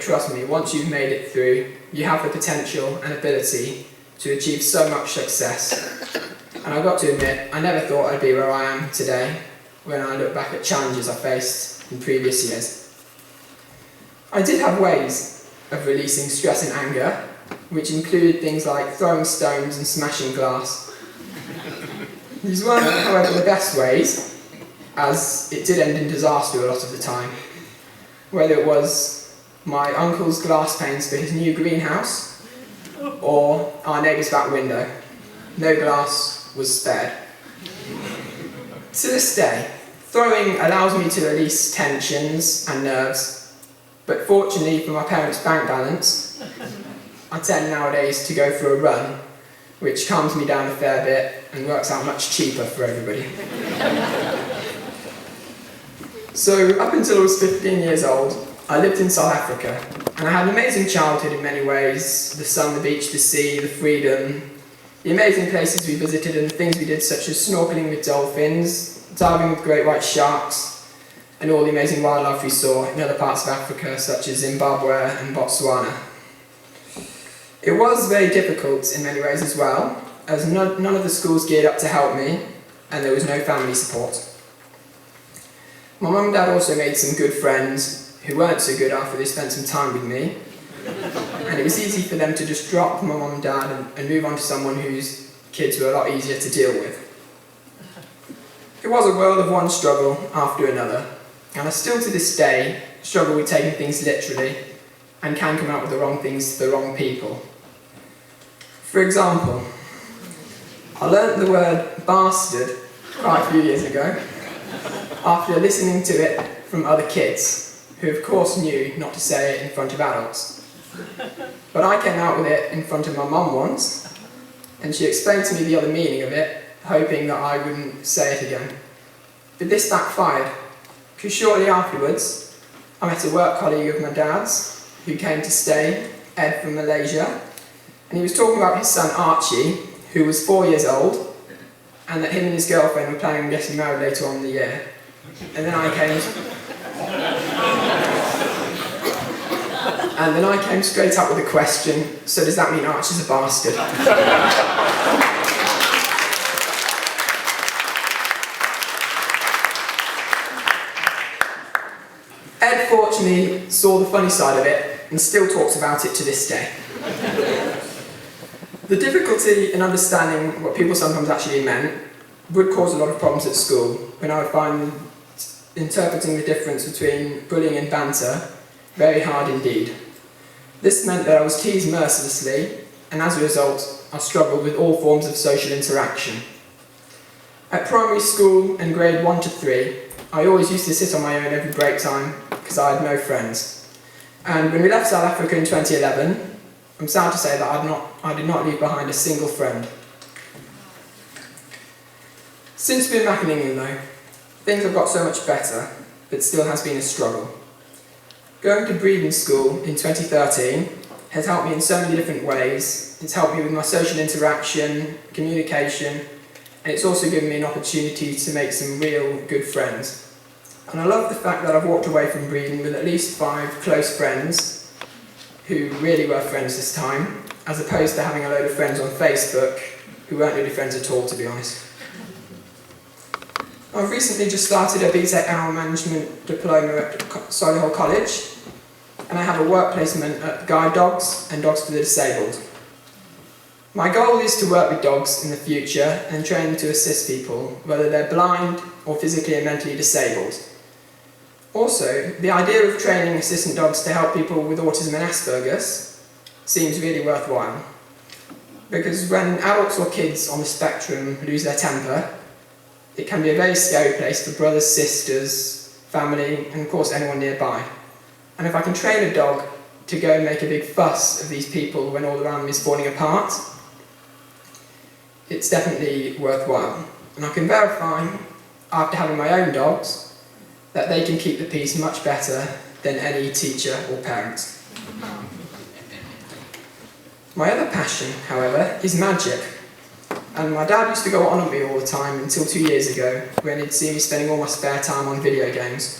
Trust me, once you've made it through, you have the potential and ability to achieve so much success. And I've got to admit, I never thought I'd be where I am today when I look back at challenges I faced in previous years. I did have ways of releasing stress and anger, which included things like throwing stones and smashing glass. These weren't, however, the best ways, as it did end in disaster a lot of the time. Whether it was my uncle's glass panes for his new greenhouse, or our neighbour's back window, no glass was spared. To this day, throwing allows me to release tensions and nerves, but fortunately for my parents' bank balance, I tend nowadays to go for a run, which calms me down a fair bit and works out much cheaper for everybody. So up until I was 15 years old, I lived in South Africa, and I had an amazing childhood in many ways. The sun, the beach, the sea, the freedom, the amazing places we visited and the things we did, such as snorkeling with dolphins, diving with great white sharks, and all the amazing wildlife we saw in other parts of Africa, such as Zimbabwe and Botswana. It was very difficult in many ways as well, as none of the schools geared up to help me, and there was no family support. My mum and dad also made some good friends who weren't so good after they spent some time with me, and it was easy for them to just drop my mum and dad and move on to someone whose kids were a lot easier to deal with. It was a world of one struggle after another, and I still to this day struggle with taking things literally and can come out with the wrong things to the wrong people. For example, I learnt the word bastard quite a few years ago after listening to it from other kids, who of course knew not to say it in front of adults. But I came out with it in front of my mum once, and she explained to me the other meaning of it, hoping that I wouldn't say it again. But this backfired, because shortly afterwards, I met a work colleague of my dad's, who came to stay, Ed from Malaysia, and he was talking about his son Archie, who was 4 years old, and that him and his girlfriend were planning on getting married later on in the year. And then I came straight up with a question, so does that mean Archie's a bastard? Ed fortunately saw the funny side of it and still talks about it to this day. The difficulty in understanding what people sometimes actually meant would cause a lot of problems at school, when I would find interpreting the difference between bullying and banter very hard indeed. This meant that I was teased mercilessly, and as a result, I struggled with all forms of social interaction. At primary school and grade 1 to 3, I always used to sit on my own every break time because I had no friends. And when we left South Africa in 2011, I'm sad to say that I did not leave behind a single friend. Since being back in England though, things have got so much better, but still has been a struggle. Going to breeding school in 2013 has helped me in so many different ways. It's helped me with my social interaction, communication, and it's also given me an opportunity to make some real good friends. And I love the fact that I've walked away from breeding with at least 5 close friends who really were friends this time, as opposed to having a load of friends on Facebook who weren't really friends at all, to be honest. I've recently just started a BTEC Animal Management diploma at Solihull College, and I have a work placement at Guide Dogs and Dogs for the Disabled. My goal is to work with dogs in the future and train them to assist people, whether they're blind or physically and mentally disabled. Also, the idea of training assistant dogs to help people with autism and Asperger's seems really worthwhile. Because when adults or kids on the spectrum lose their temper, it can be a very scary place for brothers, sisters, family, and of course anyone nearby. And if I can train a dog to go and make a big fuss of these people when all around them is falling apart, it's definitely worthwhile. And I can verify, after having my own dogs, that they can keep the peace much better than any teacher or parent. My other passion, however, is magic. And my dad used to go on at me all the time until 2 years ago, when he'd see me spending all my spare time on video games.